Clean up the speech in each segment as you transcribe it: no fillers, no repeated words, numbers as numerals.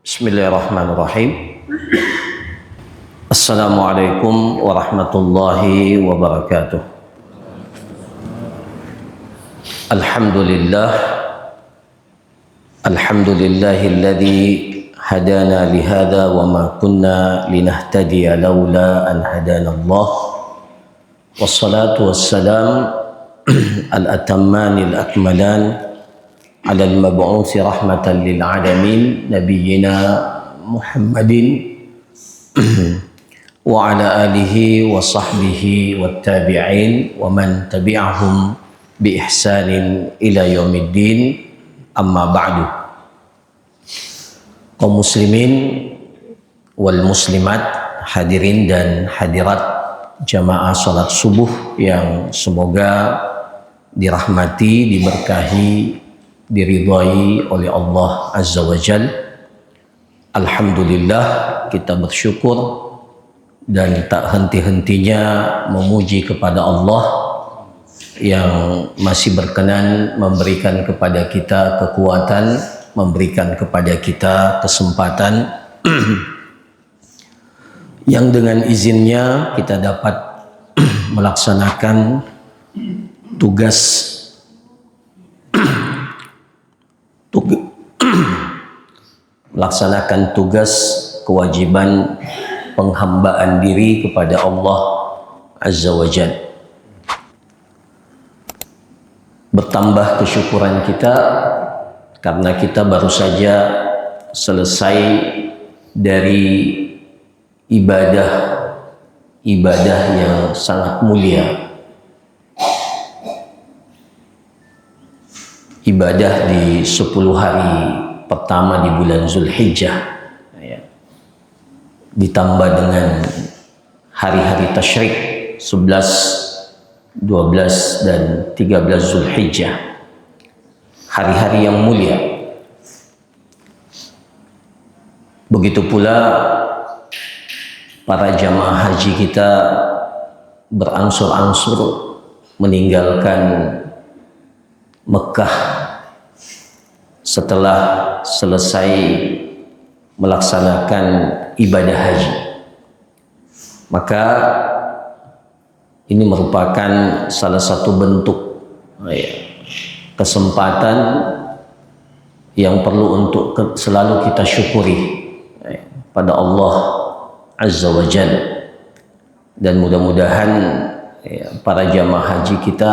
Bismillahirrahmanirrahim. Assalamualaikum warahmatullahi wabarakatuh. Alhamdulillah. Alhamdulillahilladzi hadana lihada wa ma kunna linahtadiya laula an hadanallah. Wassalatu wassalam al-atammanil akmalan ala al-mab'uthi rahmatan lil alamin nabiyyina Muhammadin wa ala alihi wa sahbihi wat tabi'in wa man tabi'ahum bi ihsanin ila yaumiddin, amma ba'du. Kaum muslimin wal muslimat, hadirin dan hadirat jamaah salat subuh yang semoga dirahmati, diberkahi, diridhai oleh Allah Azza wa Jal. Alhamdulillah, kita bersyukur dan tak henti-hentinya memuji kepada Allah yang masih berkenan memberikan kepada kita kekuatan, memberikan kepada kita kesempatan yang dengan izinnya kita dapat melaksanakan tugas kewajiban penghambaan diri kepada Allah Azza wa Jalla. Bertambah kesyukuran kita karena kita baru saja selesai dari ibadah yang sangat mulia, ibadah di 10 hari pertama di bulan Zulhijjah, ditambah dengan hari-hari tasyrik 11, 12 dan 13 Zulhijjah, hari-hari yang mulia. Begitu pula para jamaah haji kita berangsur-angsur meninggalkan Mekah setelah selesai melaksanakan ibadah haji. Maka ini merupakan salah satu bentuk kesempatan yang perlu untuk selalu kita syukuri pada Allah Azza wa Jalla. Dan mudah-mudahan para jamaah haji kita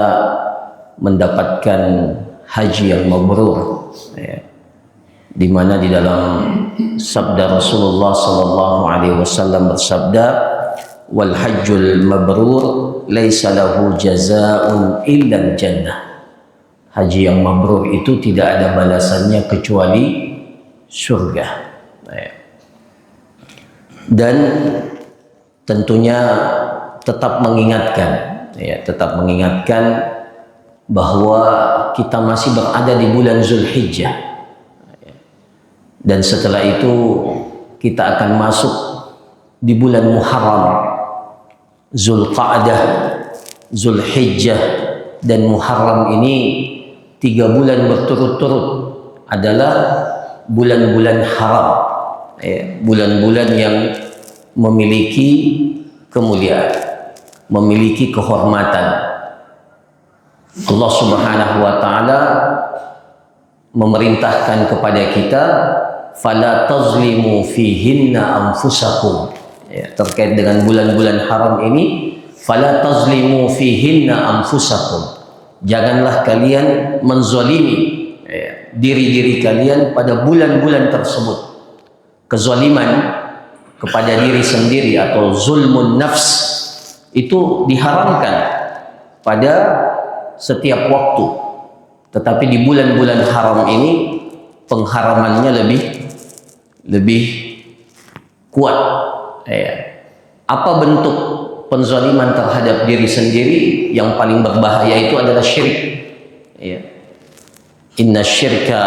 mendapatkan haji yang mabrur, di mana di dalam sabda Rasulullah sallallahu alaihi wasallam bersabda, wal hajjul mabrur laisa lahu jazaa'un illa jannah. Haji yang mabrur itu tidak ada balasannya kecuali surga. Dan tentunya tetap mengingatkan bahwa kita masih berada di bulan Zulhijjah, dan setelah itu kita akan masuk di bulan Muharram. Zulqa'dah, Zulhijjah dan Muharram ini 3 bulan berturut-turut adalah bulan-bulan haram, bulan-bulan yang memiliki kemuliaan, memiliki kehormatan. Allah Subhanahu wa taala memerintahkan kepada kita, fala tazlimu fihinna anfusakum. Terkait dengan bulan-bulan haram ini, fala tazlimu fihinna anfusakum. Janganlah kalian menzalimi diri-diri kalian pada bulan-bulan tersebut. Kezaliman kepada diri sendiri atau zulmun nafs itu diharamkan pada setiap waktu, tetapi di bulan-bulan haram ini pengharamannya lebih kuat. Apa bentuk penzaliman terhadap diri sendiri? Yang paling berbahaya itu adalah syirik. Inna syirka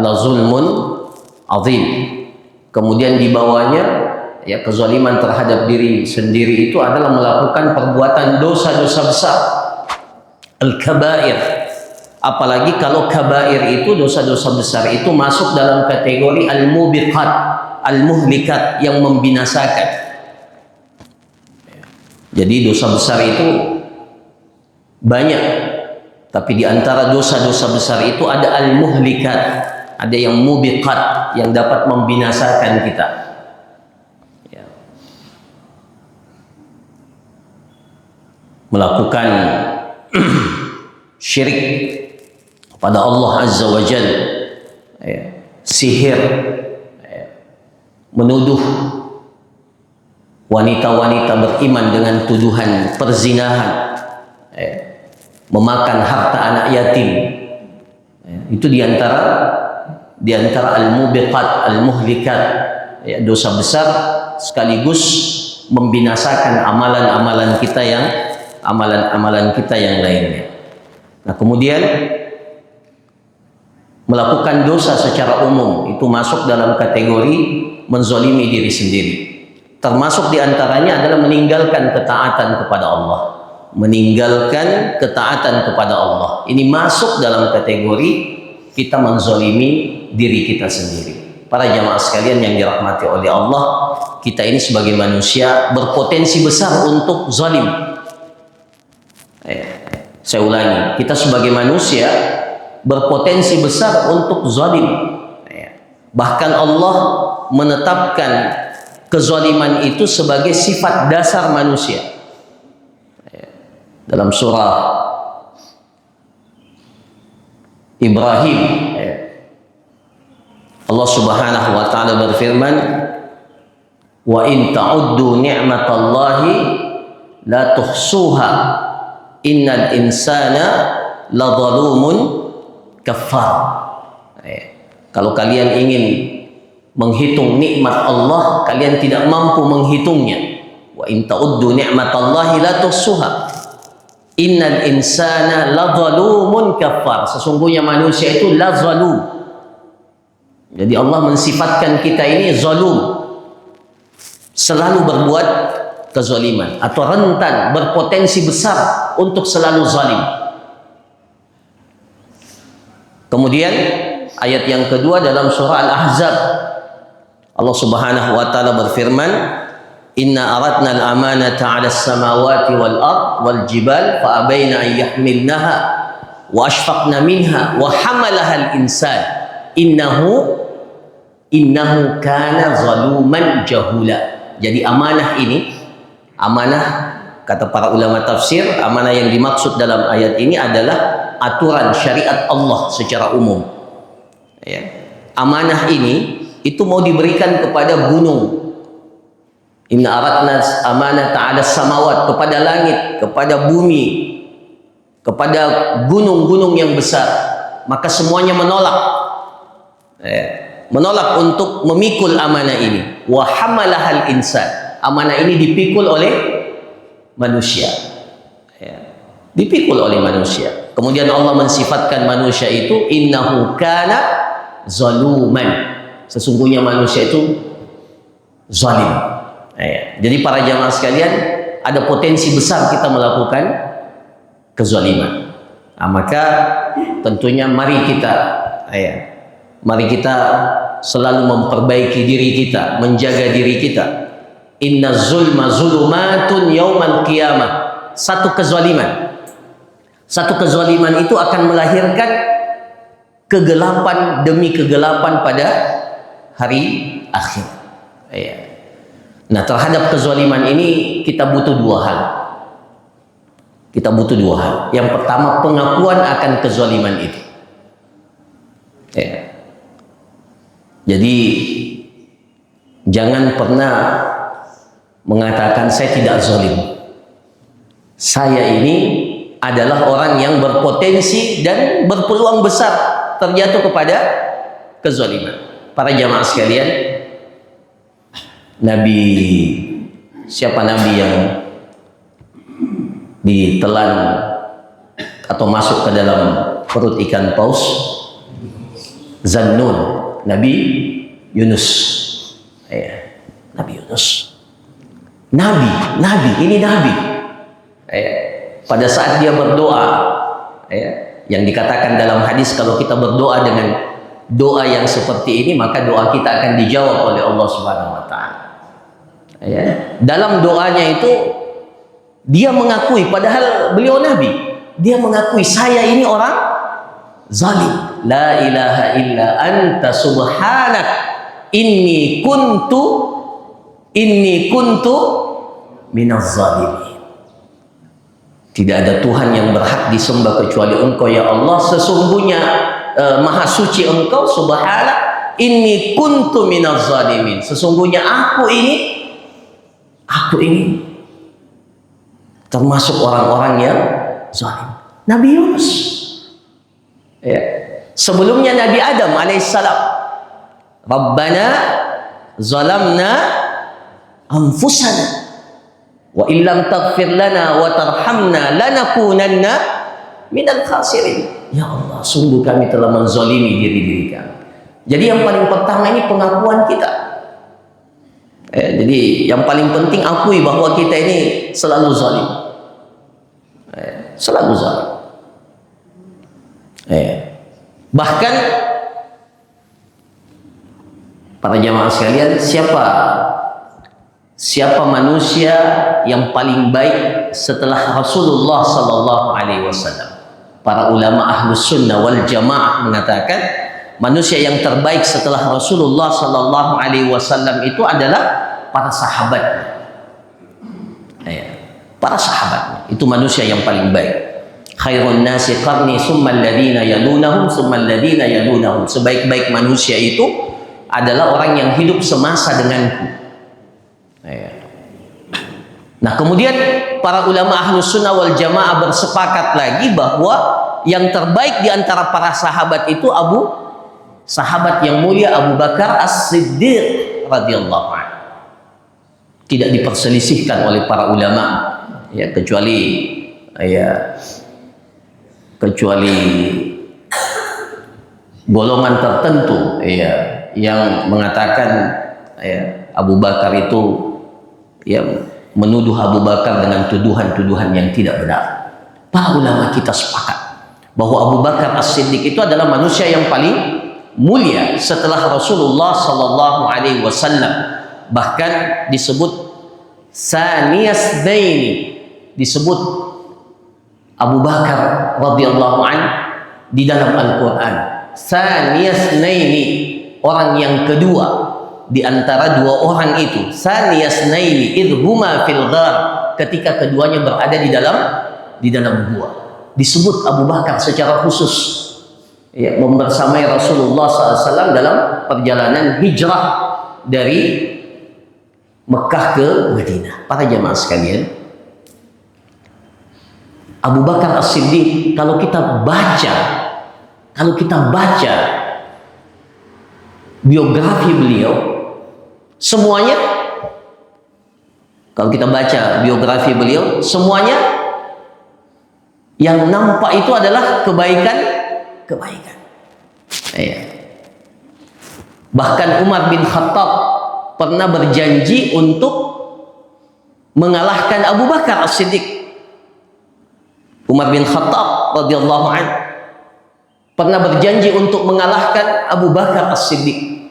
la zulmun azim. Kemudian di bawahnya kezaliman terhadap diri sendiri itu adalah melakukan perbuatan dosa-dosa besar, al-kabair, Apalagi kalau kabair itu, dosa-dosa besar itu masuk dalam kategori al-mubiqat, al-muhlikat, yang membinasakan. Jadi dosa besar itu banyak, tapi di antara dosa-dosa besar itu ada al-muhlikat, ada yang mubiqat, yang dapat membinasakan kita. Ya. Melakukan syirik pada Allah Azza wa Jal, sihir, menuduh wanita-wanita beriman dengan tuduhan perzinahan, memakan harta anak yatim, itu diantara al-mubiqat, al-muhlikat, dosa besar sekaligus membinasakan amalan-amalan kita yang lainnya. Nah, kemudian melakukan dosa secara umum itu masuk dalam kategori menzalimi diri sendiri. Termasuk diantaranya adalah meninggalkan ketaatan kepada Allah. Meninggalkan ketaatan kepada Allah. Ini masuk dalam kategori kita menzalimi diri kita sendiri. Para jamaah sekalian yang dirahmati oleh Allah, kita ini sebagai manusia berpotensi besar untuk zalim. Saya ulangi, kita sebagai manusia berpotensi besar untuk zalim. Bahkan Allah menetapkan kezaliman itu sebagai sifat dasar manusia. Dalam surah Ibrahim, Allah Subhanahu wa taala berfirman, "Wa in ta'uddu ni'matallahi la tuhsuha, innal insana ladzalumun kafar." Kalau kalian ingin menghitung nikmat Allah, kalian tidak mampu menghitungnya. Wa in ta'uddu ni'matallahi la tuhsuha, innal insana ladzalumun kafar. Sesungguhnya manusia itu lazalum. Jadi Allah mensifatkan kita ini zalum, selalu berbuat kezaliman, atau rentan, berpotensi besar untuk selalu zalim. Kemudian ayat yang kedua dalam surah Al-Ahzab, Allah Subhanahu wa taala berfirman, "Inna aradna al-amanata 'ala as-samawati wal ard wal jibal fa abaina an yahmilnaha wa ashfaqna minha wa hamalaha al-insan innahu kana zaluman jahula." Jadi amanah ini, amanah kata para ulama tafsir, amanah yang dimaksud dalam ayat ini adalah aturan syariat Allah secara umum. Ya. Amanah ini itu mau diberikan kepada gunung. Inna aradna amanata 'ala samawat, kepada langit, kepada bumi, kepada gunung-gunung yang besar. Maka semuanya menolak. Menolak untuk memikul amanah ini. Wa hamalahal insan. Amanah ini dipikul oleh manusia. Dipikul oleh manusia. Kemudian Allah mensifatkan manusia itu innahu kana zaluman. Sesungguhnya manusia itu zalim. Jadi para jamaah sekalian, ada potensi besar kita melakukan kezaliman. Maka tentunya mari kita selalu memperbaiki diri kita, menjaga diri kita. Inna zulma zulumatun yaumal qiyamah. Satu kezaliman itu akan melahirkan kegelapan demi kegelapan pada hari akhir. Nah, terhadap kezaliman ini kita butuh dua hal. Yang pertama, pengakuan akan kezaliman itu. Jadi jangan pernah mengatakan saya tidak zalim. Saya ini adalah orang yang berpotensi dan berpeluang besar terjatuh kepada kezaliman. Para jamaah sekalian, siapa nabi yang ditelan atau masuk ke dalam perut ikan paus? Zannun, Nabi Yunus. Nabi Yunus. Nabi. Pada saat dia berdoa, Yang dikatakan dalam hadis, kalau kita berdoa dengan doa yang seperti ini, maka doa kita akan dijawab oleh Allah Subhanahu wa taala. Ya. Dalam doanya itu dia mengakui, padahal beliau nabi, dia mengakui saya ini orang zalim. La ilaha illa anta subhanak inni kuntu minaz zalimin. Tidak ada Tuhan yang berhak disembah kecuali Engkau ya Allah. Sesungguhnya maha suci Engkau, subhanak inni kuntu minaz zalimin. Sesungguhnya aku ini termasuk orang-orang yang zalim. Nabi Yunus, ya. Sebelumnya Nabi Adam alaihissalam, Rabbana zalamna anfusana wa illam taghfir lana wa tarhamna lanakunanna minal khasirin. Ya Allah, sungguh kami telah menzalimi diri kami. Jadi yang paling pertama ini pengakuan kita. Jadi yang paling penting akui bahwa kita ini selalu zalim. Selalu zalim. Bahkan para jamaah sekalian, siapa manusia yang paling baik setelah Rasulullah sallallahu alaihi wasallam? Para ulama Ahlus Sunnah wal Jamaah mengatakan manusia yang terbaik setelah Rasulullah sallallahu alaihi wasallam itu adalah para sahabatnya. Para sahabatnya itu manusia yang paling baik. Khairun nasi qarni summa alladhina yalunahum summa alladhina yalunahum. Sebaik-baik manusia itu adalah orang yang hidup semasa denganku. Nah, kemudian para ulama Ahlus Sunnah wal Jamaah bersepakat lagi bahwa yang terbaik di antara para sahabat itu sahabat yang mulia Abu Bakar As-Siddiq radhiyallahu anhu. Tidak diperselisihkan oleh para ulama, ya, kecuali golongan tertentu, ya, yang mengatakan Abu Bakar itu menuduh Abu Bakar dengan tuduhan-tuduhan yang tidak benar. Para ulama kita sepakat bahwa Abu Bakar As-Siddiq itu adalah manusia yang paling mulia setelah Rasulullah sallallahu alaihi wasallam. Bahkan disebut Saniyas Daini, disebut Abu Bakar radhiyallahu an di dalam Al-Quran. Saniyas Naini, orang yang kedua di antara dua orang itu. Saniyas Naini idhuma fil ghar, ketika keduanya berada di dalam gua. Disebut Abu Bakar secara khusus, ya, membersamai Rasulullah SAW dalam perjalanan hijrah dari Mekah ke Madinah. Para jamaah sekalian, Abu Bakar As-Siddiq, kalau kita baca biografi beliau, semuanya, kalau kita baca biografi beliau, semuanya yang nampak itu adalah kebaikan. Bahkan Umar bin Khattab pernah berjanji untuk mengalahkan Abu Bakar As-Siddiq. Umar bin Khattab radhiyallahu anhu pernah berjanji untuk mengalahkan Abu Bakar As-Siddiq.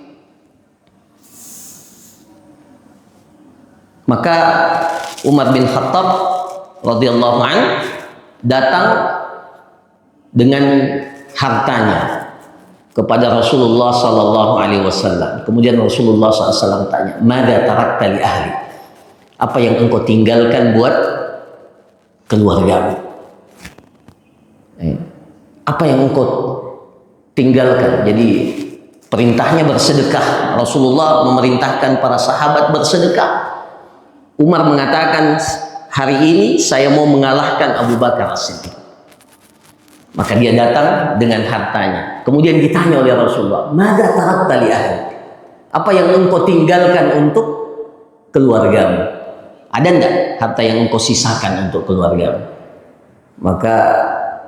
Maka Umar bin Khattab radhiyallahu anhu datang dengan hartanya kepada Rasulullah sallallahu alaihi wasallam. Kemudian Rasulullah SAW tanya, "Mada tarakta li ahli?" Apa yang engkau tinggalkan buat keluargamu? Apa yang engkau tinggalkan? Jadi perintahnya bersedekah. Rasulullah memerintahkan para sahabat bersedekah. Umar mengatakan, hari ini saya mau mengalahkan Abu Bakar As-Siddiq. Maka dia datang dengan hartanya. Kemudian ditanya oleh Rasulullah, "Mada tarakta li ahli?" Apa yang engkau tinggalkan untuk keluargamu? Ada enggak harta yang engkau sisakan untuk keluargamu? Maka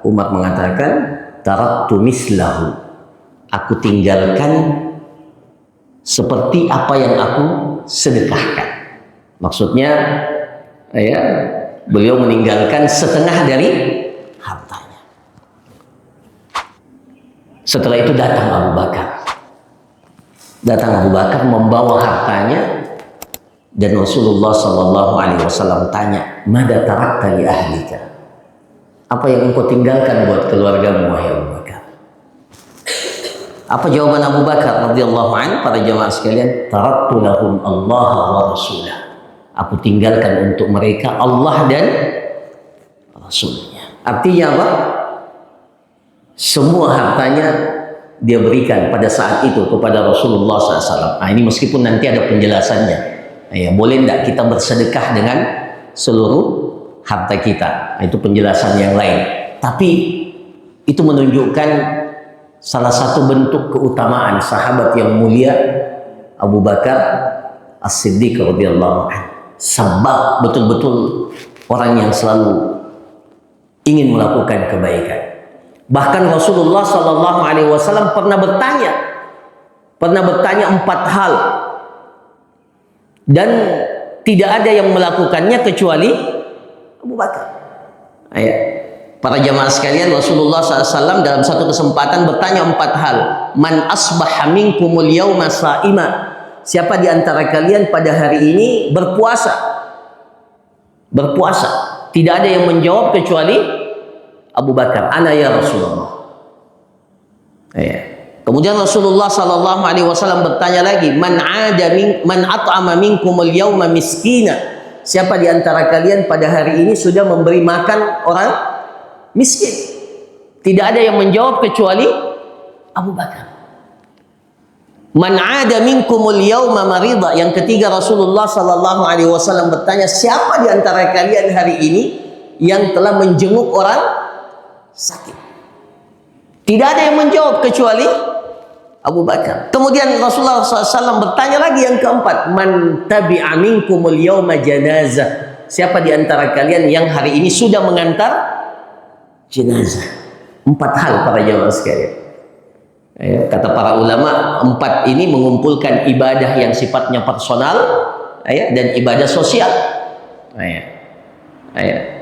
Umar mengatakan, "Taraktu mislahu." Aku tinggalkan seperti apa yang aku sedekahkan. Maksudnya, beliau meninggalkan setengah dari hartanya. Setelah itu datang Abu Bakar. Datang Abu Bakar membawa hartanya, dan Rasulullah Sallallahu Alaihi Wasallam tanya, "Mada tarakta li ahlika?" Apa yang engkau tinggalkan buat keluargamu, wahai Abu Bakar? Apa jawaban Abu Bakar radhiyallahu anhu? Para jamaah sekalian, taraktu lahum Allah wa Rasulah. Aku tinggalkan untuk mereka Allah dan Rasulnya. Artinya apa? Semua hartanya dia berikan pada saat itu kepada Rasulullah SAW. Nah, ini meskipun nanti ada penjelasannya. Ya, boleh tidak kita bersedekah dengan seluruh harta kita? Nah, itu penjelasan yang lain. Tapi itu menunjukkan salah satu bentuk keutamaan sahabat yang mulia Abu Bakar As-Siddiq radhiyallahu anhu. Sebab betul-betul orang yang selalu ingin melakukan kebaikan. Bahkan Rasulullah Sallallahu Alaihi Wasallam pernah bertanya 4 hal, dan tidak ada yang melakukannya kecuali Abu Bakar. Ayat. Para jamaah sekalian, Rasulullah SAW dalam satu kesempatan bertanya 4 hal. Man asbaha minkumul yawma sa'ima. Siapa di antara kalian pada hari ini berpuasa? Berpuasa. Tidak ada yang menjawab kecuali Abu Bakar. Ana ya Rasulullah. Ya. Kemudian Rasulullah Sallallahu Alaihi Wasallam bertanya lagi, man at'ama minkumul yawma miskina. Siapa di antara kalian pada hari ini sudah memberi makan orang miskin? Tidak ada yang menjawab kecuali Abu Bakar. Man 'ada minkumul yawma marida. Yang ketiga, Rasulullah Sallallahu Alaihi Wasallam bertanya, siapa di antara kalian hari ini yang telah menjenguk orang sakit? Tidak ada yang menjawab kecuali Abu Bakar. Kemudian Rasulullah SAW bertanya lagi yang keempat, man tabi'a minkumul yawma janazah. Siapa di antara kalian yang hari ini sudah mengantar jenazah? 4 hal para jamaah sekalian. Ya, kata para ulama, 4 ini mengumpulkan ibadah yang sifatnya personal, ya, dan ibadah sosial. Ya. Ya.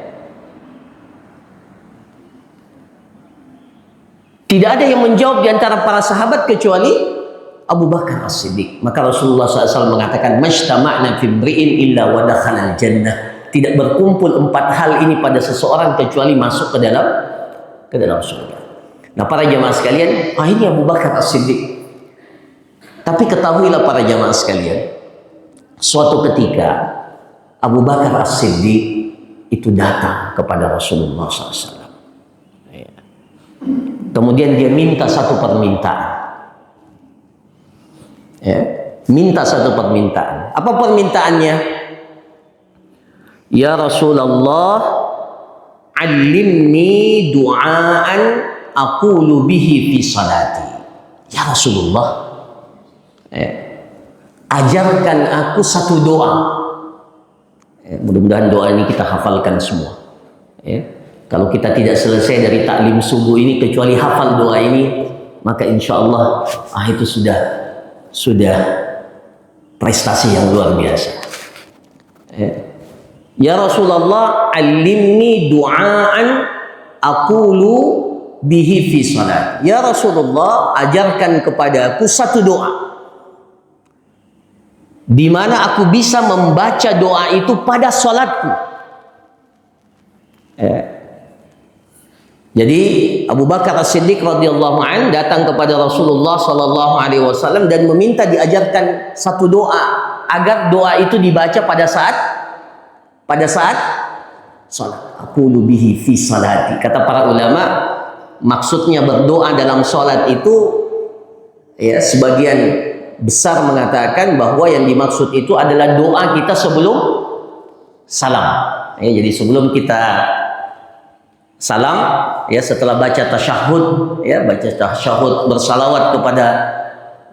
Tidak ada yang menjawab di antara para sahabat kecuali Abu Bakar As-Siddiq. Maka Rasulullah SAW mengatakan, "Majtama'na fi imri'in illa wa dakhala al-jannah." Tidak berkumpul 4 hal ini pada seseorang kecuali masuk ke dalam surga. Nah, para jamaah sekalian, ini Abu Bakar As-Siddiq. Tapi ketahuilah para jamaah sekalian, suatu ketika Abu Bakar As-Siddiq itu datang kepada Rasulullah SAW. Kemudian dia minta satu permintaan. Ya, minta satu permintaan. Apa permintaannya? Ya Rasulullah, allimni du'aan aqulu bihi fi salati. Ya Rasulullah, ajarkan aku satu doa. Mudah-mudahan doa ini kita hafalkan semua. Kalau kita tidak selesai dari taklim subuh ini kecuali hafal doa ini, maka insya Allah itu sudah prestasi yang luar biasa. Ya Rasulullah, allimni du'aan aqulu bihi fi salat. Ya Rasulullah, ajarkan kepadaku satu doa di mana aku bisa membaca doa itu pada salatku. Jadi Abu Bakar As-Siddiq radhiyallahu anhu datang kepada Rasulullah Sallallahu Alaihi Wasallam dan meminta diajarkan satu doa agar doa itu dibaca pada saat salat. Aqulu bihi fi salati. Kata para ulama, maksudnya berdoa dalam salat itu, ya, sebagian besar mengatakan bahwa yang dimaksud itu adalah doa kita sebelum salam. Ya, jadi sebelum kita salam, ya, setelah baca tasyahud, ya, baca tasyahud bersalawat kepada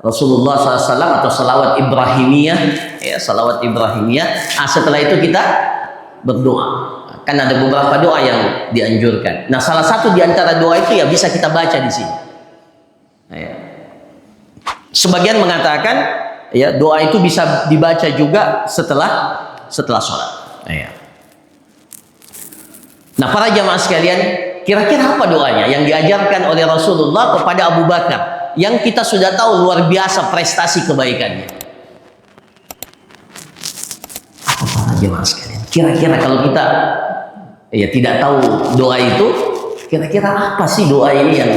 Rasulullah SAW atau salawat Ibrahimiyah, ya, salawat Ibrahimiyah. Setelah itu kita berdoa. Kan ada beberapa doa yang dianjurkan. Nah, salah satu di antara doa itu ya bisa kita baca di sini. Ya. Sebagian mengatakan, ya, doa itu bisa dibaca juga setelah sholat. Ya. Nah, para jamaah sekalian, Kira-kira apa doanya yang diajarkan oleh Rasulullah kepada Abu Bakar yang kita sudah tahu luar biasa prestasi kebaikannya? Apa para jemaah sekalian? Kira-kira kalau kita ya tidak tahu doa itu, kira-kira apa sih doa ini yang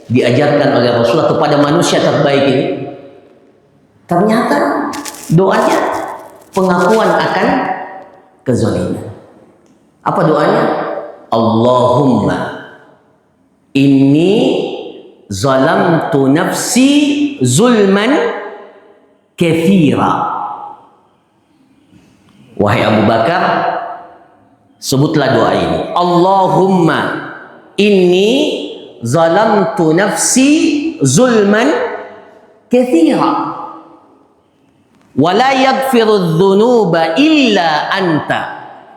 diajarkan oleh Rasulullah kepada manusia terbaik ini? Ternyata doanya pengakuan akan kezaliman. Apa doanya? Allahumma inni zalamtu nafsi zulman katsira. Wahai Abu Bakar, sebutlah doa ini. Allahumma inni zalamtu nafsi zulman katsira wa la yaghfiru dzunuba illa anta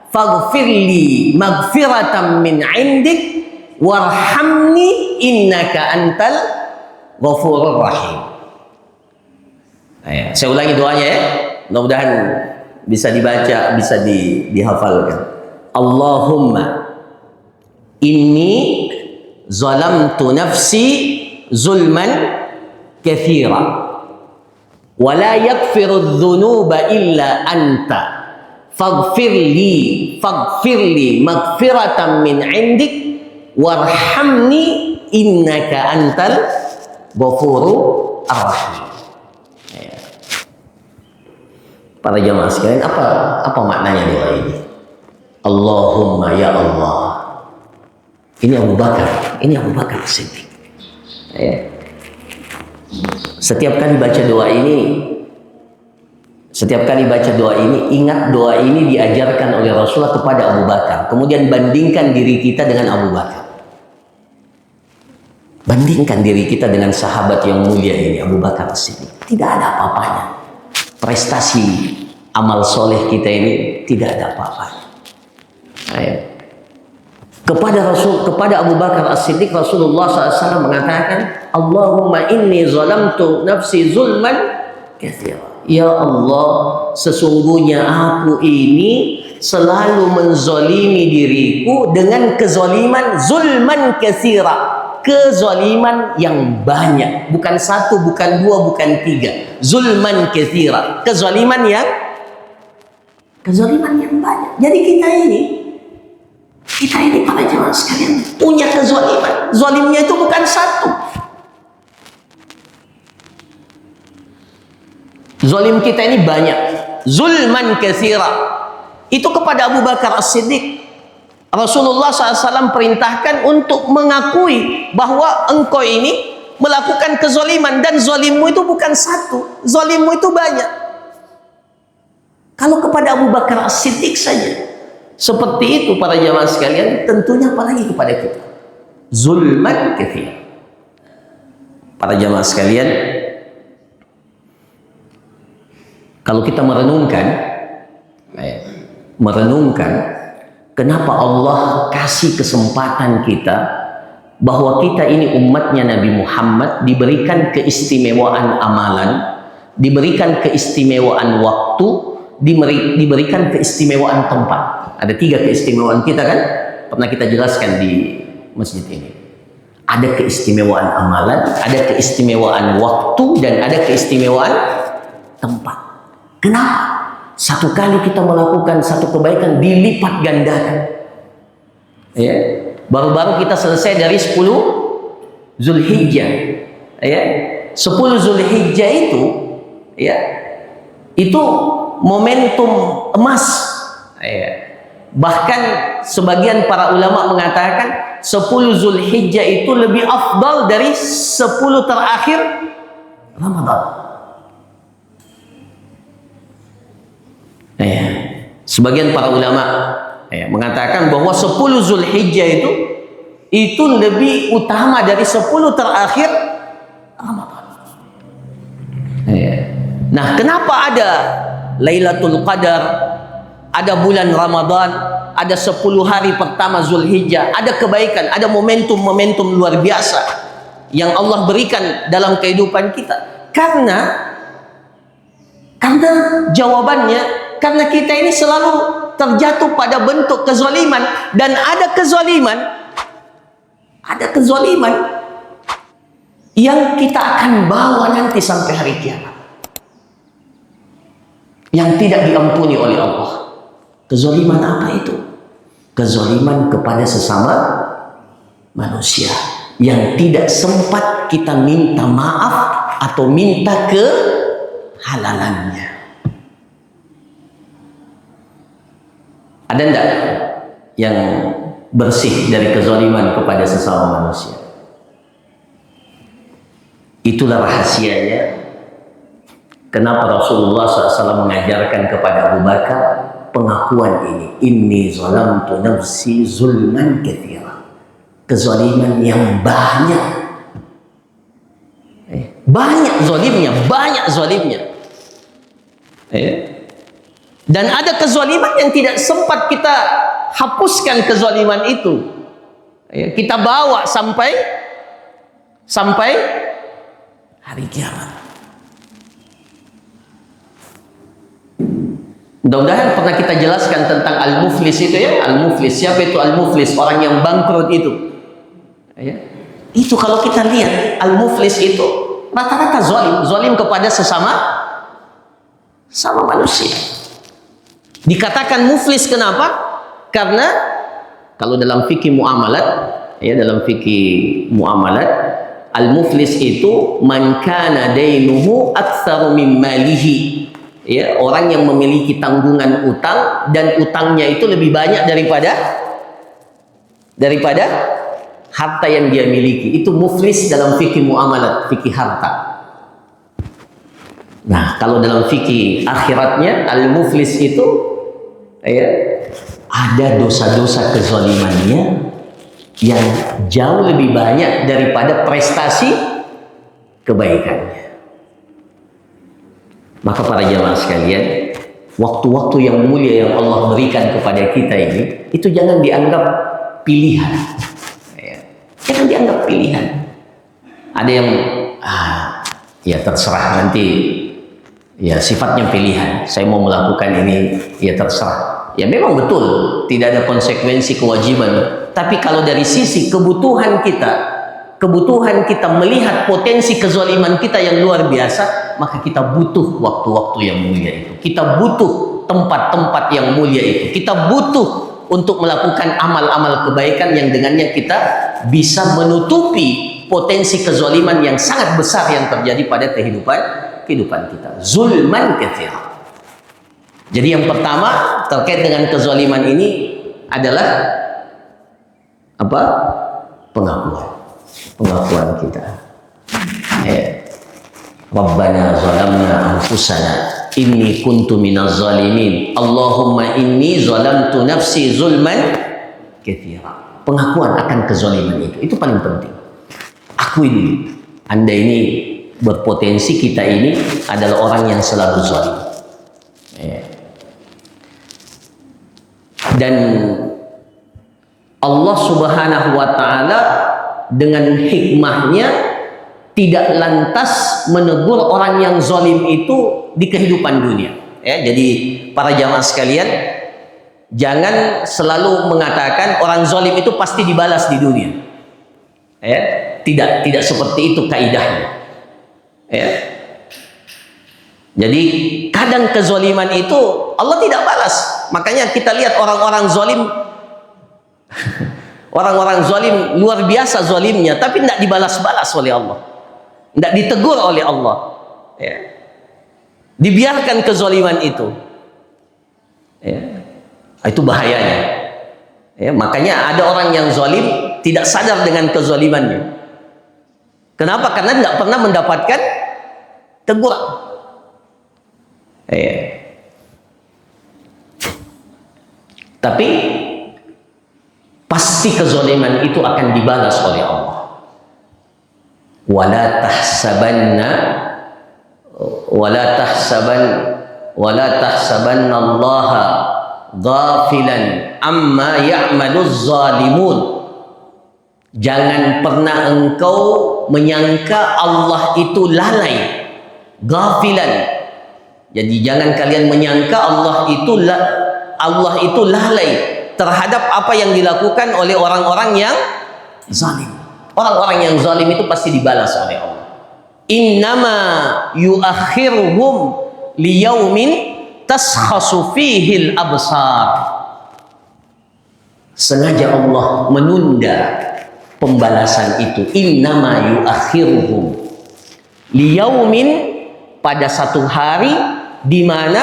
faghfirli maghfiratan min 'indik warhamni innaka antal ghafurur rahim. Saya ulangi doanya ya, mudah-mudahan bisa dibaca, bisa dihafalkan. Allahumma inni zalamtu nafsi zulman katsira wa la yaghfiru dzunuba illa anta faghfirli maghfiratan min 'indik warhamni innaka antal ghafurur rahim. Para jamaah sekalian, apa maknanya doa ini? Allahumma ya Allah. Ini Abu Bakar Siddiq. Setiap kali baca doa ini, ingat doa ini diajarkan oleh Rasulullah kepada Abu Bakar. Kemudian bandingkan diri kita dengan Abu Bakar. Bandingkan diri kita dengan sahabat yang mulia ini, Abu Bakar Siddiq. Tidak ada apa-apanya. Prestasi amal soleh kita ini tidak ada apa-apanya. Kepada Abu Bakar As-Siddiq, Rasulullah SAW mengatakan, Allahumma inni zalamtu nafsi zulman katsira. Ya Allah, sesungguhnya aku ini selalu menzalimi diriku dengan kezaliman zulman katsira. Kezaliman yang banyak, bukan satu, bukan dua, bukan tiga. Zulman katsira, kezaliman yang banyak. Jadi kita ini para jemaah sekalian punya kezaliman. Zalimnya itu bukan satu. Zalim kita ini banyak. Zulman katsira. Itu kepada Abu Bakar As-Siddiq. Rasulullah SAW perintahkan untuk mengakui bahwa engkau ini melakukan kezaliman dan zalimmu itu bukan satu, zalimmu itu banyak. Kalau kepada Abu Bakar As-Siddiq saja seperti itu para jamaah sekalian, tentunya apalagi kepada kita. Zulman katsir. Para jamaah sekalian, kalau kita merenungkan kenapa Allah kasih kesempatan kita bahwa kita ini umatnya Nabi Muhammad diberikan keistimewaan amalan, diberikan keistimewaan waktu, diberikan keistimewaan tempat. Ada 3 keistimewaan kita kan? Pernah kita jelaskan di masjid ini. Ada keistimewaan amalan, ada keistimewaan waktu, dan ada keistimewaan tempat. Kenapa? Satu kali kita melakukan satu kebaikan dilipat gandakan. Ya. Baru-baru kita selesai dari 10 Zulhijjah. Ya. 10 Zulhijjah itu itu momentum emas. Ya. Bahkan sebagian para ulama mengatakan 10 Zulhijjah itu lebih afdal dari 10 terakhir Ramadan. Sebagian para ulama mengatakan bahwa 10 Zulhijjah itu lebih utama dari 10 terakhir Ramadan. Nah, kenapa ada Lailatul Qadar, ada bulan Ramadan, ada 10 hari pertama Zulhijjah, ada kebaikan, ada momentum-momentum luar biasa yang Allah berikan dalam kehidupan kita? Karena jawabannya, karena kita ini selalu terjatuh pada bentuk kezaliman, dan ada kezaliman Ada kezaliman yang kita akan bawa nanti sampai hari kiamat, yang tidak diampuni oleh Allah. Kezaliman apa itu? Kezaliman kepada sesama manusia yang tidak sempat kita minta maaf atau minta kehalalannya. Ada enggak yang bersih dari kezaliman kepada sesama manusia? Itulah rahasianya kenapa Rasulullah SAW mengajarkan kepada Abu Bakar pengakuan ini. Inni zalamtu nafsi zulman katsira. Kezaliman yang banyak. Banyak zalimnya. Dan ada kezaliman yang tidak sempat kita hapuskan kezaliman itu. Kita bawa sampai hari kiamat. Mudah-mudahan pernah kita jelaskan tentang al-muflis itu ya. Al-muflis, siapa itu al-muflis? Orang yang bangkrut itu. Itu kalau kita lihat al-muflis itu rata-rata zalim kepada sesama manusia. Dikatakan muflis kenapa? Karena kalau dalam fikih muamalat, al-muflis itu man kana dainuhu aktsaru min malihi. Ya, orang yang memiliki tanggungan utang dan utangnya itu lebih banyak daripada harta yang dia miliki. Itu muflis dalam fikih muamalat, fikih harta. Nah, kalau dalam fikih akhiratnya al-muflis itu ada dosa-dosa kezalimannya yang jauh lebih banyak daripada prestasi kebaikannya. Maka para jamaah sekalian, waktu-waktu yang mulia yang Allah berikan kepada kita ini, itu jangan dianggap pilihan. Jangan dianggap pilihan. Ada yang ya terserah nanti, ya sifatnya pilihan. Saya mau melakukan ini, ya terserah. Ya memang betul, tidak ada konsekuensi kewajiban. Tapi kalau dari sisi kebutuhan kita melihat potensi kezaliman kita yang luar biasa, maka kita butuh waktu-waktu yang mulia itu. Kita butuh tempat-tempat yang mulia itu. Kita butuh untuk melakukan amal-amal kebaikan yang dengannya kita bisa menutupi potensi kezaliman yang sangat besar yang terjadi pada kehidupan kita. Zulman katsira. Jadi yang pertama terkait dengan kezaliman ini adalah apa? Pengakuan kita. Rabbana zalamna anfusana inni kuntu minaz zalimin. Allahumma inni zalamtu nafsi zulman katsira. Pengakuan akan kezaliman itu paling penting. Akui dulu, Anda ini berpotensi, kita ini adalah orang yang selalu zalim. Dan Allah Subhanahu wa taala dengan hikmahnya tidak lantas menegur orang yang zalim itu di kehidupan dunia. Jadi para jamaah sekalian, jangan selalu mengatakan orang zalim itu pasti dibalas di dunia. Tidak seperti itu kaidahnya. Jadi kadang kezaliman itu Allah tidak balas. Makanya kita lihat orang-orang zalim orang-orang zalim luar biasa zalimnya, tapi tidak dibalas-balas oleh Allah, tidak ditegur oleh Allah. Dibiarkan kezaliman itu. Itu bahayanya. Makanya ada orang yang zalim tidak sadar dengan kezalimannya. Kenapa? Karena tidak pernah mendapatkan teguran. Tapi pasti kezaliman itu akan dibalas oleh Allah. Wala tahsabanna Allah ghafilan amma ya'maluz zalimun. Jangan pernah engkau menyangka Allah itu lalai, ghafilan. Jadi jangan kalian menyangka Allah itu lalai terhadap apa yang dilakukan oleh orang-orang yang zalim. Orang-orang yang zalim itu pasti dibalas oleh Allah. Innama yuakhiruhum liyaumin taskhasu fihil absar. Sengaja Allah menunda pembalasan itu. Innama yuakhiruhum liyaumin, pada satu hari di mana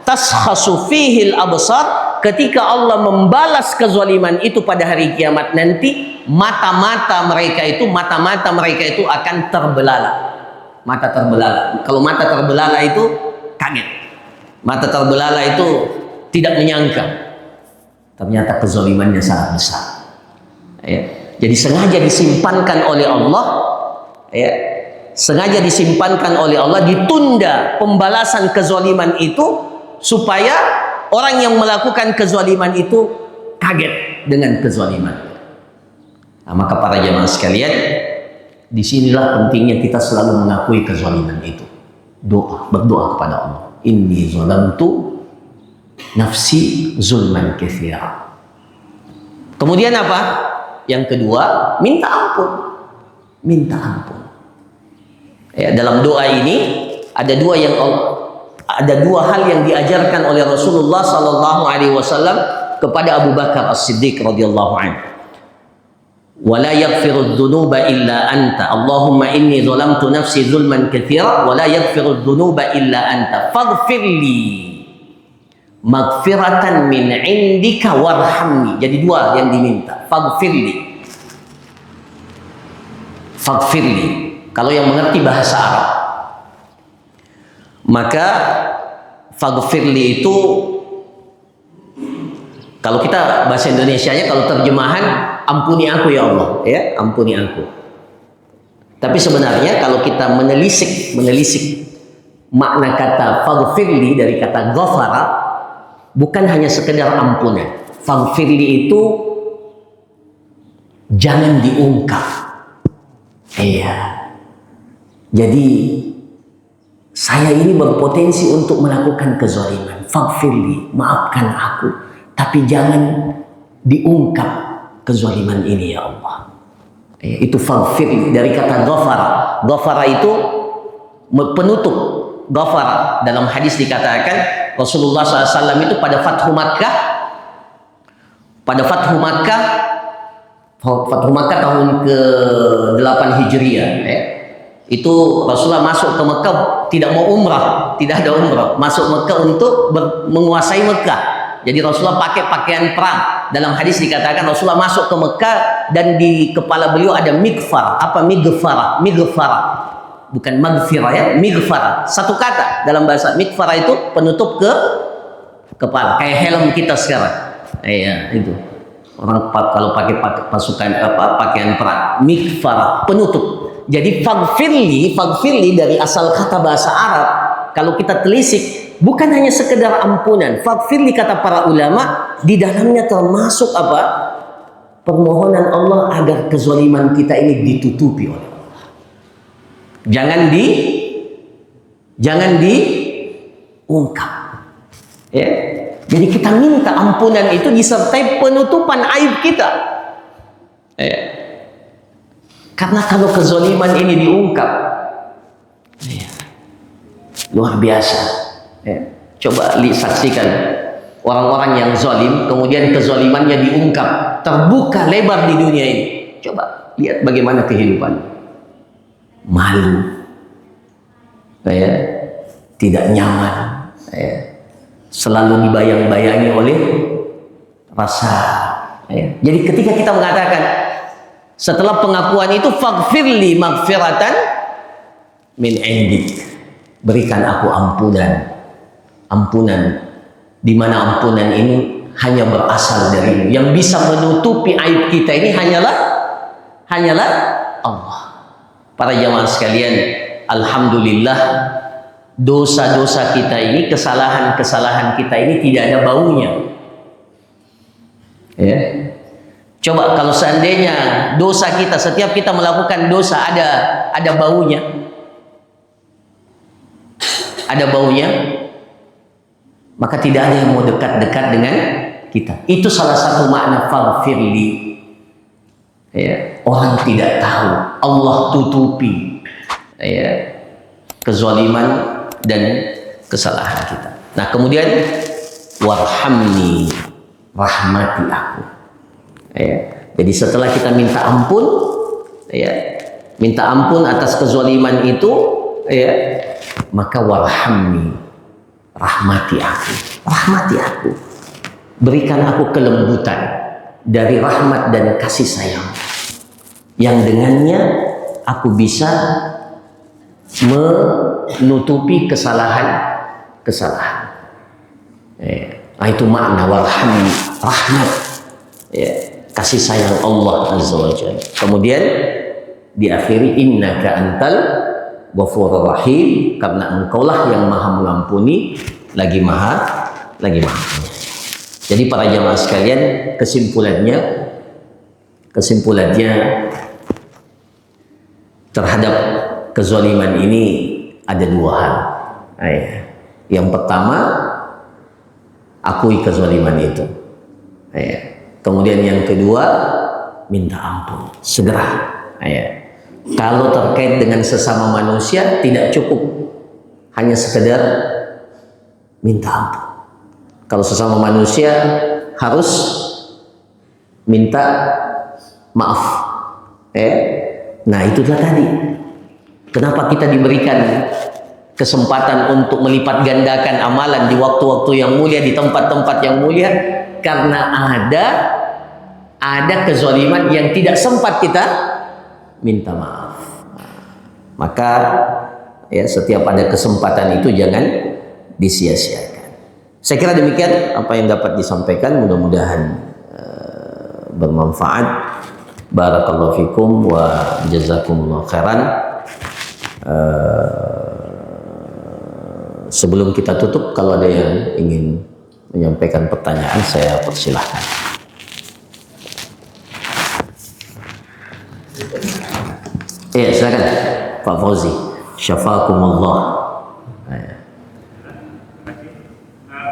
taskhasu fihil absar, ketika Allah membalas kezaliman itu pada hari kiamat nanti, mata-mata mereka itu akan terbelalak. Mata terbelalak. Kalau mata terbelalak itu kaget. Mata terbelalak itu tidak menyangka ternyata kezalimannya sangat besar. Ya. Jadi sengaja disimpankan oleh Allah, ya, sengaja disimpankan oleh Allah, ditunda pembalasan kezaliman itu supaya orang yang melakukan kezaliman itu kaget dengan kezaliman. Nah, maka para jamaah sekalian, disinilah pentingnya kita selalu mengakui kezaliman itu. Berdoa kepada Allah. Inni zalamtu nafsi zulman katsira. Kemudian apa? Yang kedua, minta ampun. Minta ampun. Ya, dalam doa ini ada dua hal yang diajarkan oleh Rasulullah sallallahu alaihi wasallam kepada Abu Bakar As-Siddiq radhiyallahu anhu. Wala yaghfiru dzunuba illa anta. Allahumma inni zalamtu nafsi zulman katsira wa la yaghfiru dzunuba illa anta. Faghfirli maghfiratan min indika warhamni. Jadi dua yang diminta. Faghfirli. Faghfirli. Kalau yang mengerti bahasa Arab, maka faghfirli itu, kalau kita bahasa Indonesianya, kalau terjemahan, ampuni aku ya Allah, ya, ampuni aku. Tapi sebenarnya kalau kita menelisik makna kata faghfirli dari kata ghafara, bukan hanya sekedar ampunan. Faghfirli itu jangan diungkap. Iya. Jadi saya ini berpotensi untuk melakukan kezaliman. Faghfirli, maafkan aku, tapi jangan diungkap kezaliman ini ya Allah. Itu faghfirli dari kata ghafara. Ghafara itu penutup. Ghafara dalam hadis dikatakan Rasulullah SAW itu pada Fathu Makkah, Fathu Makkah tahun ke-8 Hijriah, itu Rasulullah masuk ke Mekah, tidak mau umrah, tidak ada umrah, masuk Mekah untuk menguasai Mekah. Jadi Rasulullah pakai pakaian perang. Dalam hadis dikatakan Rasulullah masuk ke Mekah dan di kepala beliau ada mighfar. Apa mighfara? Mighfara, bukan maghfirah ya, mighfara. Satu kata dalam bahasa. Mighfara itu penutup ke kepala, kayak helm kita sekarang. Iya, itu. Orang kalau pakai pasukan pakaian perang, mighfara, penutup. Jadi faghfirli dari asal kata bahasa Arab, kalau kita telisik, bukan hanya sekedar ampunan. Faghfirli kata para ulama, di dalamnya termasuk apa? Permohonan Allah agar kezaliman kita ini ditutupi oleh Allah. Jangan diungkap. Ya. Jadi kita minta ampunan itu disertai penutupan aib kita. Ya. Karena kalau kezaliman ini diungkap, ya, luar biasa. Ya. Coba saksikan orang-orang yang zalim, kemudian kezalimannya diungkap, terbuka lebar di dunia ini. Coba lihat bagaimana kehidupan. Malu, ya, tidak nyaman, ya, selalu dibayang-bayangi oleh rasa. Ya. Jadi ketika kita mengatakan setelah pengakuan itu, faghfirli maghfiratan min indik, berikan aku ampunan, di mana ampunan ini hanya berasal darimu. Yang bisa menutupi aib kita ini hanyalah Allah. Para jamaah sekalian, alhamdulillah, dosa-dosa kita ini, kesalahan-kesalahan kita ini tidak ada baunya. Ya. Coba kalau seandainya dosa kita, setiap kita melakukan dosa ada baunya, maka tidak ada yang mau dekat-dekat dengan kita. Itu salah satu makna faghfirli. Ya, orang tidak tahu, Allah tutupi ya kezaliman dan kesalahan kita. Nah, kemudian warhamni, rahmati aku. Ya, jadi setelah kita minta ampun, ya, minta ampun atas kezaliman itu, ya, maka warhamni, rahmati aku, rahmati aku, berikan aku kelembutan dari rahmat dan kasih sayang yang dengannya aku bisa menutupi kesalahan. Nah, itu makna warhamni, rahmat, ya, kasih sayang Allah Azza wa Jalla. Kemudian diakhiri innaka antal ghafurur rahim, karena engkaulah yang maha mengampuni lagi maha penyayang. Jadi para jamaah sekalian, kesimpulannya terhadap kezaliman ini ada dua hal. Yang pertama, akui kezaliman itu. Kemudian yang kedua, minta ampun segera. Kalau terkait dengan sesama manusia tidak cukup hanya sekedar minta ampun. Kalau sesama manusia harus minta maaf. Nah, itulah tadi kenapa kita diberikan kesempatan untuk melipat gandakan amalan di waktu-waktu yang mulia, di tempat-tempat yang mulia, karena ada kezaliman yang tidak sempat kita minta maaf. Maka ya, setiap ada kesempatan itu jangan disia-siakan. Saya kira demikian apa yang dapat disampaikan, mudah-mudahan bermanfaat. Barakallahu fikum wa jazakumullahu khairan. Sebelum kita tutup, kalau ada yang ingin menyampaikan pertanyaan, saya persilahkan. Iya, silakan Pak Fauzi. Syafakumullah.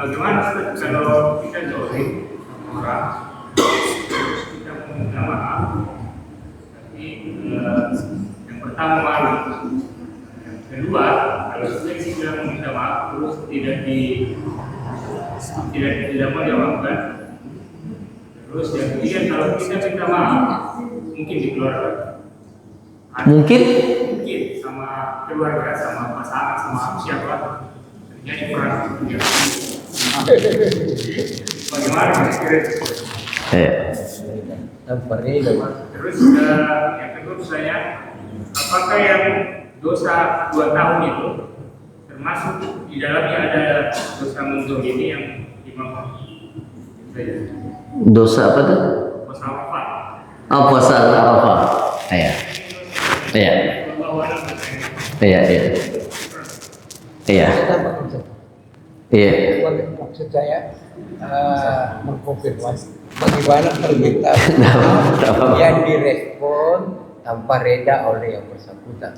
Bagaimana kalau kita jodohin orang, kita meminta maaf, tapi yang pertama malu, yang kedua kalau kita meminta maaf terus tidak mau jawabkan, terus yang ketiga kalau kita minta maaf mungkin dikeluarkan. Mungkin sama keluarga, sama pasangan, sama siapa, jadi perang. Bagaimana terus yang kedua saya, apakah yang dosa 2 tahun itu termasuk di dalamnya ada dosa menzalimi yang dimaafkan? Dosa apa tuh? Puasa Arafah. Oh, puasa Arafah. Iya. Maksud saya mengkonfirmasi bagaimana permintaan yang direspon tanpa reda oleh yang bersangkutan.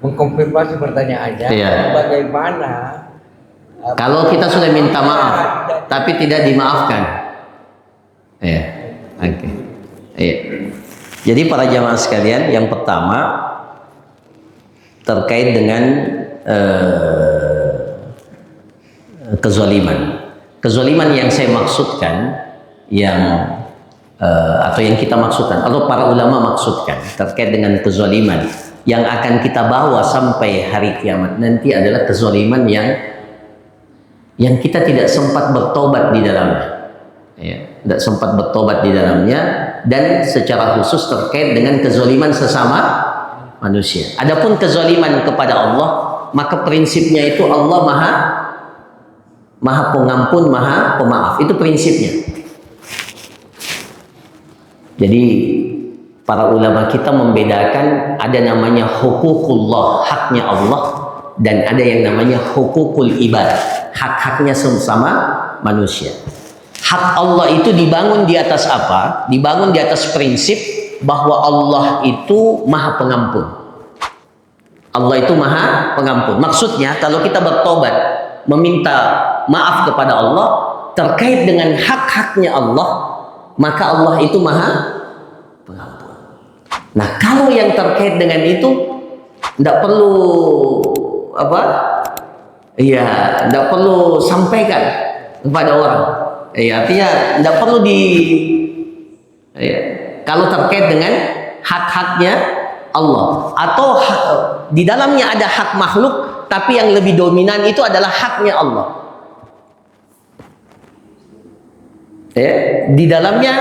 Mengkonfirmasi pertanyaannya, bagaimana kalau kita sudah minta maaf tapi tidak dimaafkan. Jadi para jamaah sekalian, yang pertama terkait dengan kezaliman yang saya maksudkan, atau yang kita maksudkan, atau para ulama maksudkan terkait dengan kezaliman yang akan kita bawa sampai hari kiamat nanti adalah kezaliman yang kita tidak sempat bertobat di dalamnya. Tidak sempat bertobat di dalamnya, dan secara khusus terkait dengan kezaliman sesama manusia. Adapun kezaliman kepada Allah, maka prinsipnya itu Allah Maha Pengampun, Maha Pemaaf. Itu prinsipnya. Jadi para ulama kita membedakan, ada namanya hukukullah, haknya Allah, dan ada yang namanya hukukul ibad, hak-haknya sesama manusia. Hak Allah itu dibangun di atas apa? Dibangun di atas prinsip bahwa Allah itu Maha Pengampun. Allah itu Maha Pengampun. Maksudnya kalau kita bertobat, meminta maaf kepada Allah terkait dengan hak-haknya Allah, maka Allah itu Maha Nah, kalau yang terkait dengan itu tidak perlu apa? Iya, tidak perlu sampaikan kepada orang. Artinya tidak perlu kalau terkait dengan hak-haknya Allah atau di dalamnya ada hak makhluk, tapi yang lebih dominan itu adalah haknya Allah. Di dalamnya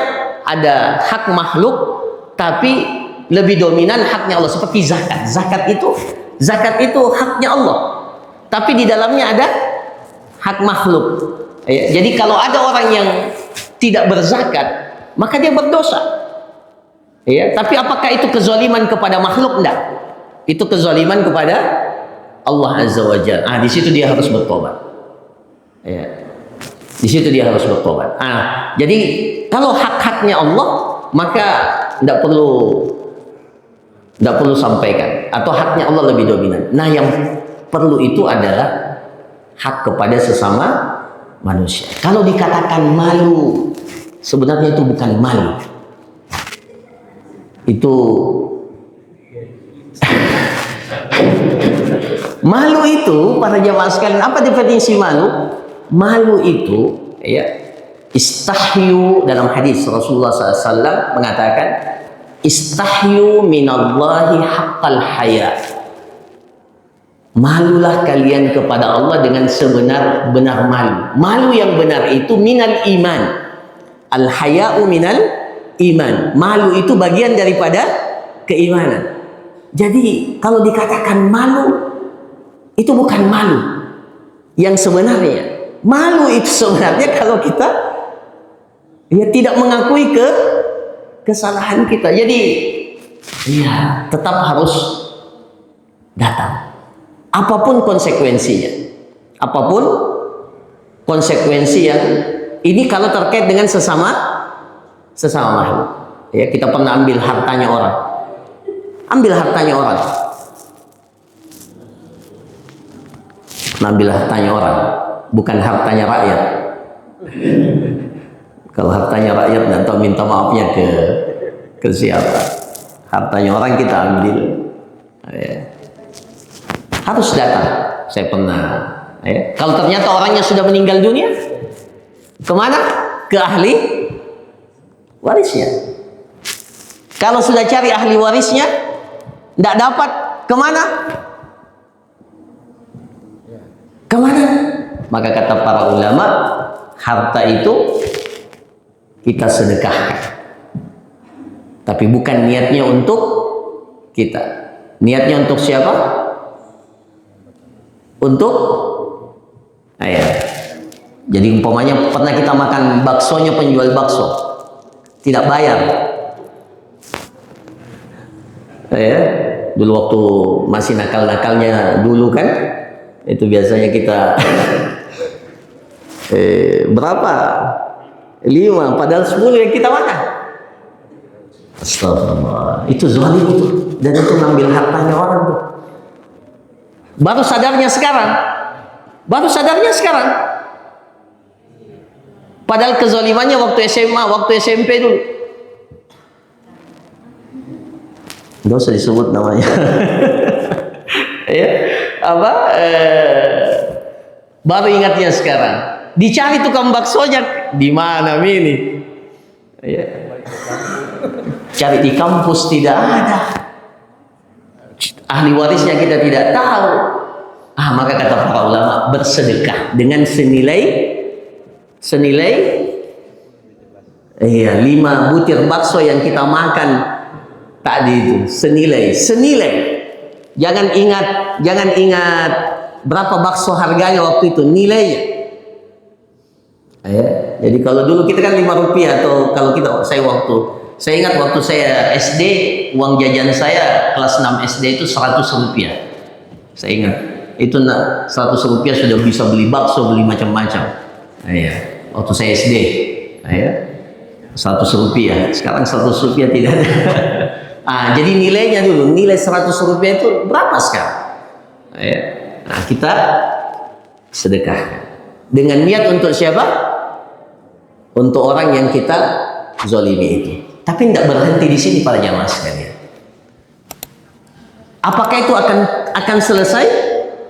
ada hak makhluk, tapi lebih dominan haknya Allah, seperti zakat. Zakat itu haknya Allah, tapi di dalamnya ada hak makhluk. Jadi kalau ada orang yang tidak berzakat, maka dia berdosa. Tapi apakah itu kezaliman kepada makhluk? Enggak. Itu kezaliman kepada Allah Azza wa Jalla. Di situ dia harus bertobat. Di situ dia harus bertobat. Jadi kalau hak-haknya Allah, maka tidak perlu sampaikan, atau haknya Allah lebih dominan. Nah, yang perlu itu adalah hak kepada sesama manusia. Kalau dikatakan malu, sebenarnya itu bukan malu. Itu malu itu, para jamaah sekalian, apa definisi malu? Malu itu istahyu. Dalam hadis Rasulullah SAW mengatakan, istahyu minallahi haqqal haya. Malulah kalian kepada Allah dengan sebenar-benar malu. Malu yang benar itu minal iman. Al haya'u minal iman. Malu itu bagian daripada keimanan. Jadi kalau dikatakan malu, itu bukan malu yang sebenarnya. Malu itu sebenarnya kalau kita tidak mengakui kesalahan kita. Jadi tetap harus datang, apapun konsekuensinya, apapun konsekuensi yang ini kalau terkait dengan sesama makhluk. Kita pernah ambil hartanya orang, bukan hartanya rakyat. Kalau hartanya rakyat, dan tahu minta maafnya ke siapa. Hartanya orang kita ambil, harus datang. Saya pernah. Kalau ternyata orangnya sudah meninggal dunia, kemana? Ke ahli warisnya. Kalau sudah cari ahli warisnya, tidak dapat, kemana? Maka kata para ulama, harta itu kita sedekahkan, tapi bukan niatnya untuk kita. Niatnya untuk siapa? Untuk jadi umpamanya pernah kita makan baksonya penjual bakso, tidak bayar. Dulu waktu masih nakal-nakalnya dulu kan, itu biasanya kita berapa? 5, padahal 10 yang kita makan. Astagfirullah, itu zalim itu, dan itu ngambil hartanya orang tuh. Baru sadarnya sekarang. Padahal kezalimannya waktu SMA, waktu SMP dulu. Nggak usah disebut namanya. Baru ingatnya sekarang. Dicari tukang baksonya di mana ini? Cari di kampus tidak ada. Ahli warisnya kita tidak tahu. Maka kata para ulama, bersedekah dengan senilai 5 butir bakso yang kita makan tadi itu, senilai. Jangan ingat berapa bakso harganya waktu itu, nilainya. Jadi kalau dulu kita kan 5 rupiah, atau kalau saya ingat waktu saya SD, uang jajan saya kelas 6 SD itu 100 rupiah. Saya ingat itu 100 rupiah sudah bisa beli bakso, beli macam-macam. Waktu saya SD, 100 rupiah. Sekarang 100 rupiah tidak ada. Jadi nilainya dulu, nilai 100 rupiah itu berapa sekarang? Kita sedekahkan dengan niat untuk siapa? Untuk orang yang kita zalimi itu. Tapi tidak berhenti di sini para jamaah sekalian. Apakah itu akan selesai?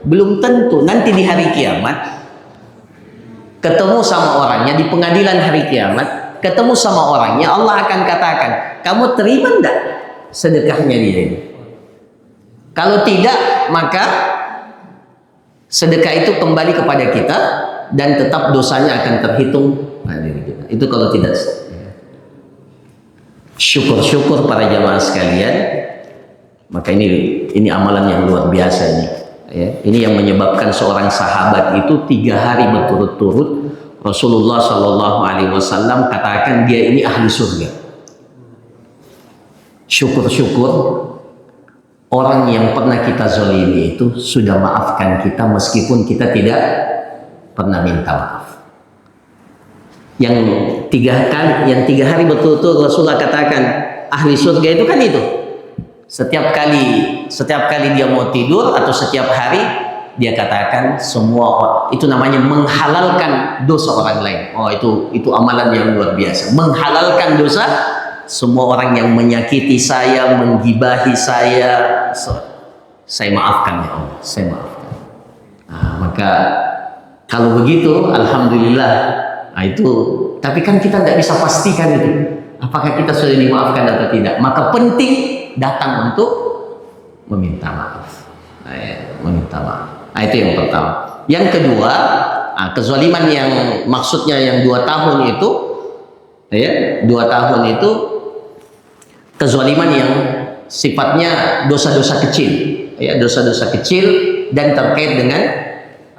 Belum tentu. Nanti di hari kiamat ketemu sama orangnya di pengadilan hari kiamat, ketemu sama orangnya, Allah akan katakan, kamu terima enggak sedekahnya dia ini? Kalau tidak, maka sedekah itu kembali kepada kita dan tetap dosanya akan terhitung pada diri kita. Itu kalau tidak. Syukur-syukur para jamaah sekalian. Maka ini amalan yang luar biasa ini. Ya, ini yang menyebabkan seorang sahabat itu 3 hari berturut-turut Rasulullah Shallallahu Alaihi Wasallam katakan dia ini ahli surga. Syukur-syukur orang yang pernah kita zalimi itu sudah maafkan kita meskipun kita tidak pernah minta maaf. Yang 3 hari berturut-turut Rasulullah katakan ahli surga itu kan itu. Setiap kali dia mau tidur atau setiap hari dia katakan semua itu namanya menghalalkan dosa orang lain. Oh itu amalan yang luar biasa. Menghalalkan dosa semua orang yang menyakiti saya, menggibahi saya maafkan ya Allah, saya maafkan. Nah, maka kalau begitu alhamdulillah. Nah, itu tapi kan kita tidak bisa pastikan itu apakah kita sudah dimaafkan atau tidak. Maka penting datang untuk meminta maaf. Nah, ya, meminta maaf. Nah, itu yang pertama. Yang kedua, kezaliman yang maksudnya yang 2 tahun itu, ya, 2 tahun itu kezaliman yang sifatnya dosa-dosa kecil, ya, dosa-dosa kecil dan terkait dengan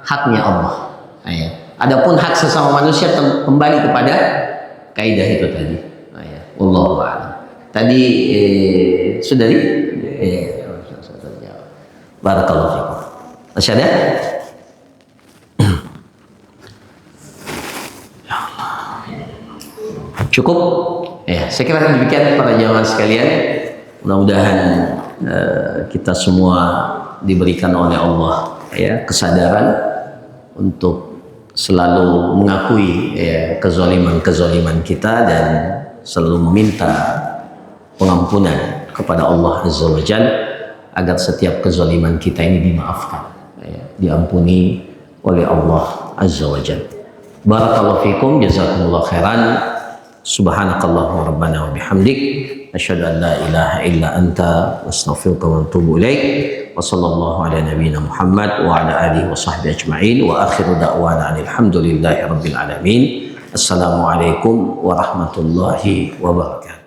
haknya Allah. Nah, ya. Adapun hak sesama manusia kembali kepada kaidah itu tadi. Nah, ya. Wallahu a'lam. Tadi sudah di barakallahu fikum. Masih ada? Ya Allah. Cukup? Ya, saya kira demikian para jamaah sekalian. Mudah-mudahan kita semua diberikan oleh Allah ya kesadaran untuk selalu mengakui ya kezaliman kita dan selalu meminta pengampunan kepada Allah Azza wa Jalla agar setiap kezaliman kita ini dimaafkan, ya, diampuni oleh Allah Azza wa Jalla. Barakallahu fikum, jazakumullah khairan. Subhanakallahumma rabbana wa bihamdik, asyhadu an la ilaha illa anta, astaghfiruka wa atubu ilaik. Wa sallallahu ala nabiyyina Muhammad wa ala alihi wa sahbihi ajma'in wa akhiru da'wana alhamdulillahi rabbil alamin. Assalamualaikum warahmatullahi wabarakatuh.